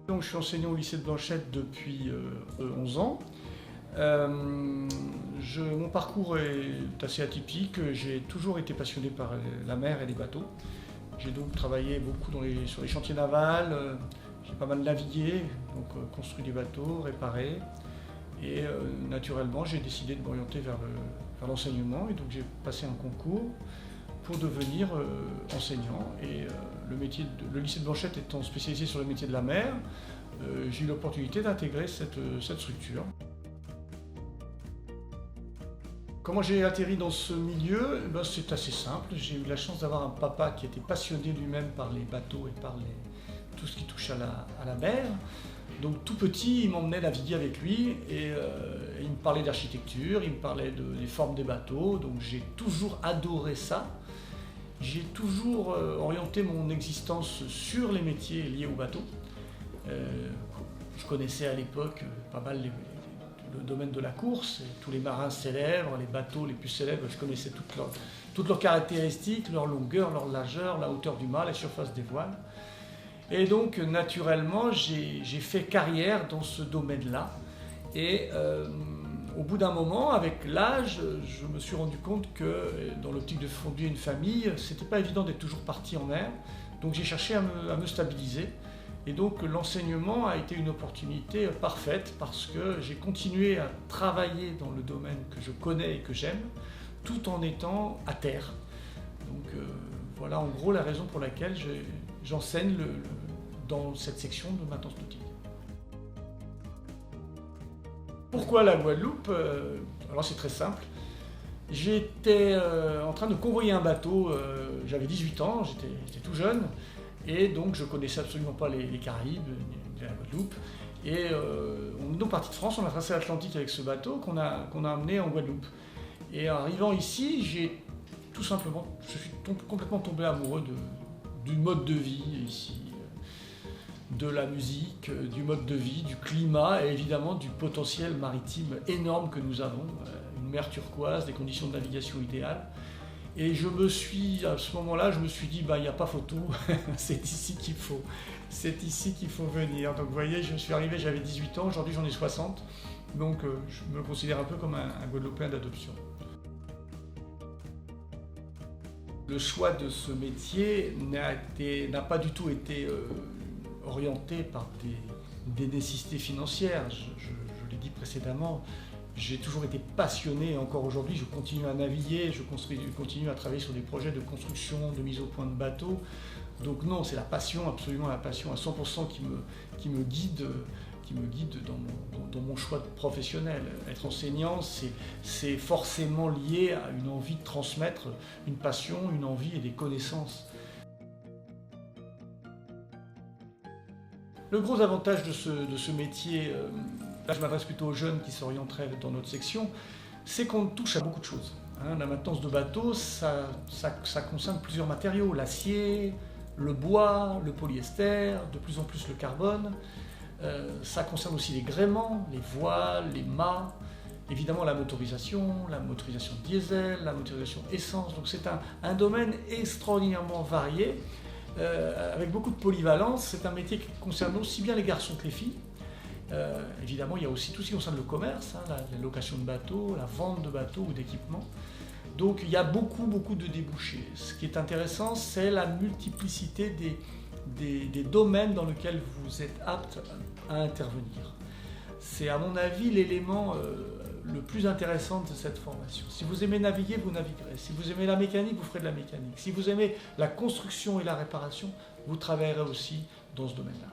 Donc, je suis enseignant au lycée de Blanchette depuis 11 ans. Mon parcours est assez atypique. J'ai toujours été passionné par la mer et les bateaux. J'ai donc travaillé beaucoup sur les chantiers navals. J'ai pas mal navigué, donc construit des bateaux, réparé. Et naturellement, j'ai décidé de m'orienter vers l'enseignement. Et donc, j'ai passé un concours pour devenir enseignant. Et le lycée de Blanchette étant spécialisé sur le métier de la mer, j'ai eu l'opportunité d'intégrer cette structure. Comment j'ai atterri dans ce milieu? C'est assez simple. J'ai eu la chance d'avoir un papa qui était passionné lui-même par les bateaux et par tout ce qui touche à la mer. Donc tout petit, il m'emmenait naviguer avec lui et il me parlait d'architecture, il me parlait des formes des bateaux. Donc j'ai toujours adoré ça. J'ai toujours orienté mon existence sur les métiers liés au bateau. Je connaissais à l'époque pas mal le domaine de la course, et tous les marins célèbres, les bateaux les plus célèbres, je connaissais toutes leurs caractéristiques, leur longueur, leur largeur, la hauteur du mât, la surface des voiles. Et donc naturellement, j'ai fait carrière dans ce domaine-là. Et au bout d'un moment, avec l'âge, je me suis rendu compte que dans l'optique de fonder une famille, c'était pas évident d'être toujours parti en mer. Donc j'ai cherché à me stabiliser. Et donc l'enseignement a été une opportunité parfaite parce que j'ai continué à travailler dans le domaine que je connais et que j'aime, tout en étant à terre. Donc voilà en gros la raison pour laquelle j'enseigne dans cette section de maintenance nautique. Pourquoi la Guadeloupe? Alors c'est très simple. J'étais en train de convoyer un bateau, j'avais 18 ans, j'étais tout jeune. Et donc je ne connaissais absolument pas les Caraïbes, ni la Guadeloupe. Et on est donc parti de France, on a traversé l'Atlantique avec ce bateau qu'on a amené en Guadeloupe. Et en arrivant ici, je suis complètement tombé amoureux du mode de vie ici, de la musique, du mode de vie, du climat et évidemment du potentiel maritime énorme que nous avons. Une mer turquoise, des conditions de navigation idéales. Et à ce moment-là, je me suis dit, il n'y a pas photo, c'est ici qu'il faut venir. Donc vous voyez, je suis arrivé, j'avais 18 ans, aujourd'hui j'en ai 60, donc je me considère un peu comme un Guadeloupéen d'adoption. Le choix de ce métier n'a pas du tout été orienté par des nécessités financières, je l'ai dit précédemment. J'ai toujours été passionné et encore aujourd'hui je continue à naviguer, je continue à travailler sur des projets de construction, de mise au point de bateaux. Donc non, c'est la passion, absolument la passion à 100% qui me guide dans mon choix professionnel. Être enseignant, c'est forcément lié à une envie de transmettre une passion, une envie et des connaissances. Le gros avantage de ce métier, là je m'adresse plutôt aux jeunes qui s'orienteraient dans notre section, c'est qu'on touche à beaucoup de choses. La maintenance de bateau, ça concerne plusieurs matériaux, l'acier, le bois, le polyester, de plus en plus le carbone. Ça concerne aussi les gréements, les voiles, les mâts, évidemment la motorisation diesel, la motorisation essence. Donc c'est un domaine extraordinairement varié. Avec beaucoup de polyvalence, c'est un métier qui concerne aussi bien les garçons que les filles. Évidemment, il y a aussi tout ce qui concerne le commerce, la location de bateaux, la vente de bateaux ou d'équipements. Donc il y a beaucoup de débouchés. Ce qui est intéressant, c'est la multiplicité des domaines dans lesquels vous êtes apte à intervenir. C'est à mon avis l'élément le plus intéressant de cette formation. Si vous aimez naviguer, vous naviguerez. Si vous aimez la mécanique, vous ferez de la mécanique. Si vous aimez la construction et la réparation, vous travaillerez aussi dans ce domaine-là.